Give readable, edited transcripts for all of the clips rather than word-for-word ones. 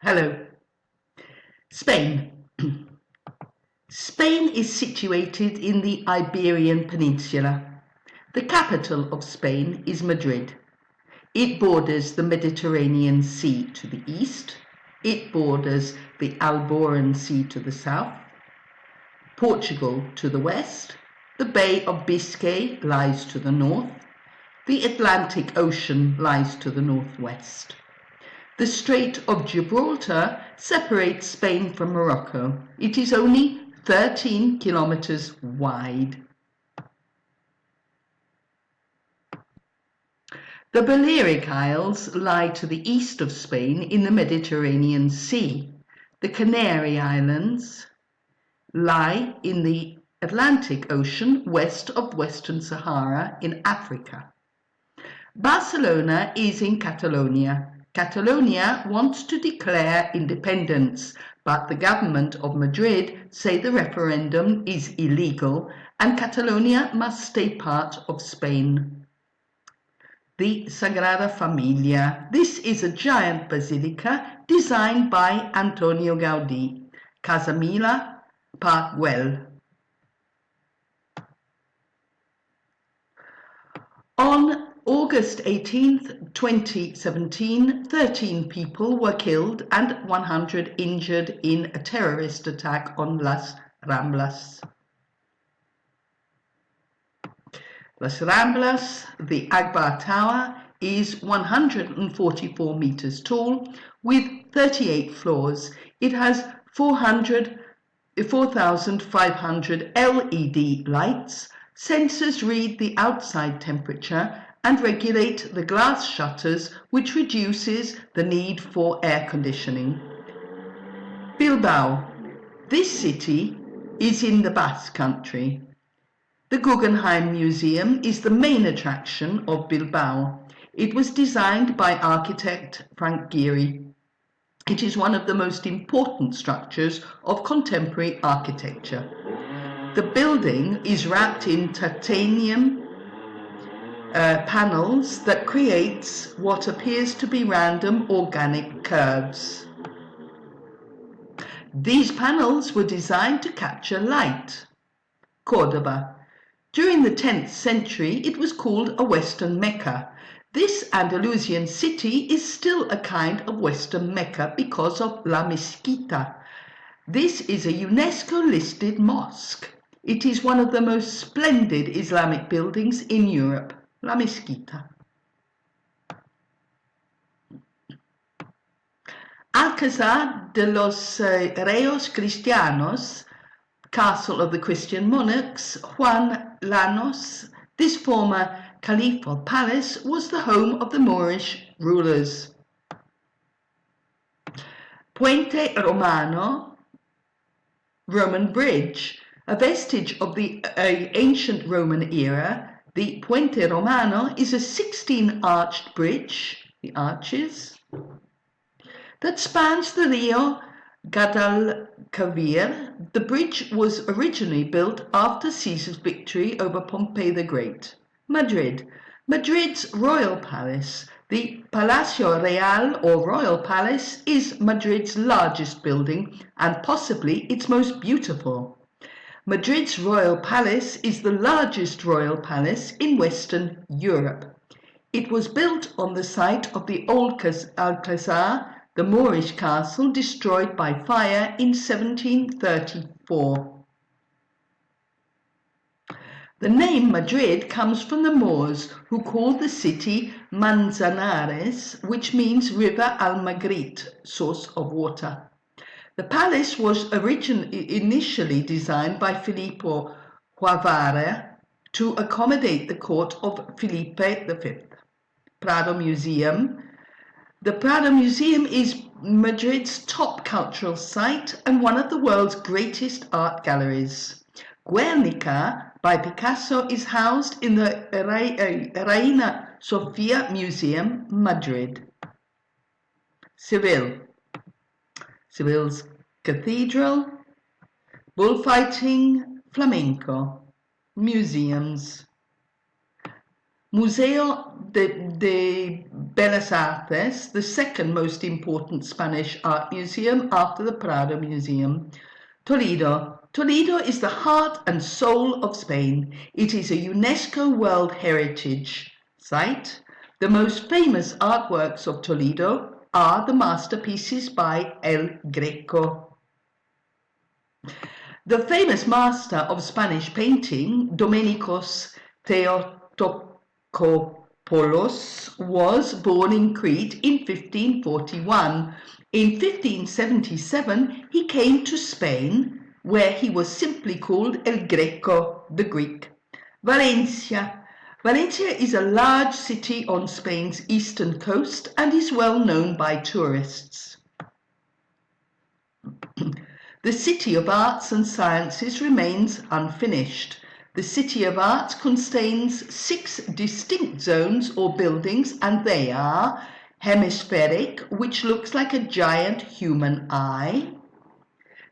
Hello. Spain. Spain is situated in the Iberian Peninsula. The capital of Spain is Madrid. It borders the Mediterranean Sea to the east. It borders the Alboran Sea to the south, Portugal to the west. The Bay of Biscay lies to the north. The Atlantic Ocean lies to the northwest. The Strait of Gibraltar separates Spain from Morocco. It is only 13 kilometers wide. The Balearic Isles lie to the east of Spain in the Mediterranean Sea. The Canary Islands lie in the Atlantic Ocean west of Western Sahara in Africa. Barcelona is in Catalonia. Catalonia wants to declare independence, but the government of Madrid say the referendum is illegal and Catalonia must stay part of Spain. The Sagrada Familia. This is a giant basilica designed by Antonio Gaudí. Casamila, Park Güell. On August 18th, 2017, 13 people were killed and 100 injured in a terrorist attack on Las Ramblas. Las Ramblas, the Akbar Tower, is 144 meters tall with 38 floors. It has 4,500 LED lights. Sensors read the outside temperature and regulate the glass shutters, which reduces the need for air conditioning. Bilbao. This city is in the Basque Country. The Guggenheim Museum is the main attraction of Bilbao. It was designed by architect Frank Gehry. It is one of the most important structures of contemporary architecture. The building is wrapped in titanium panels that creates what appears to be random organic curves. These panels were designed to capture light. Córdoba. During the 10th century, it was called a Western Mecca. This Andalusian city is still a kind of Western Mecca because of La Mezquita. This is a UNESCO-listed mosque. It is one of the most splendid Islamic buildings in Europe, La Mezquita. Alcázar de los Reyes Cristianos, Castle of the Christian Monarchs, Juan Llanos. This former caliphal palace was the home of the Moorish rulers. Puente Romano, Roman bridge. A vestige of the ancient Roman era, the Puente Romano is a 16-arched bridge, the arches, that spans the Rio Guadalquivir. The bridge was originally built after Caesar's victory over Pompey the Great. Madrid. Madrid's royal palace. The Palacio Real or Royal Palace is Madrid's largest building and possibly its most beautiful. Madrid's royal palace is the largest royal palace in Western Europe. It was built on the site of the old Alcázar, the Moorish castle destroyed by fire in 1734. The name Madrid comes from the Moors, who called the city Manzanares, which means River Almagrit, source of water. The palace was initially designed by Filippo Huavara to accommodate the court of Felipe V. Prado Museum. The Prado Museum is Madrid's top cultural site and one of the world's greatest art galleries. Guernica by Picasso is housed in the Reina Sofia Museum, Madrid. Seville. Seville's cathedral, bullfighting, flamenco, museums. Museo de Bellas Artes, the second most important Spanish art museum after the Prado Museum. Toledo. Toledo is the heart and soul of Spain. It is a UNESCO World Heritage Site. The most famous artworks of Toledo are the masterpieces by El Greco. The famous master of Spanish painting, Domenicos Theotokopoulos, was born in Crete in 1541. In 1577, he came to Spain, where he was simply called El Greco, the Greek. Valencia. Valencia is a large city on Spain's eastern coast and is well known by tourists. The City of Arts and Sciences remains unfinished. The City of Arts contains 6 distinct zones or buildings, and they are hemispheric, which looks like a giant human eye;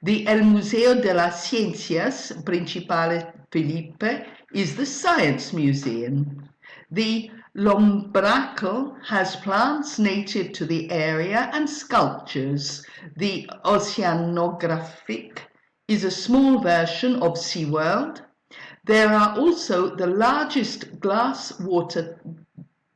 the El Museo de las Ciencias Principale Felipe is the Science Museum. The Lombraco has plants native to the area and sculptures. The Oceanographic is a small version of SeaWorld. There are also the largest glass water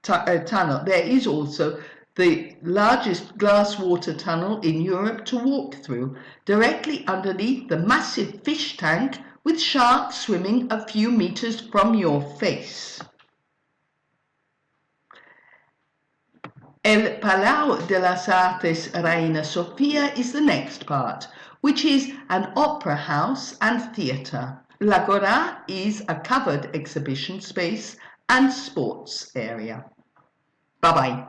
tunnel. There is also the largest glass water tunnel in Europe to walk through, directly underneath the massive fish tank with sharks swimming a few meters from your face. El Palau de las Artes Reina Sofia is the next part, which is an opera house and theatre. L'Agora is a covered exhibition space and sports area. Bye-bye.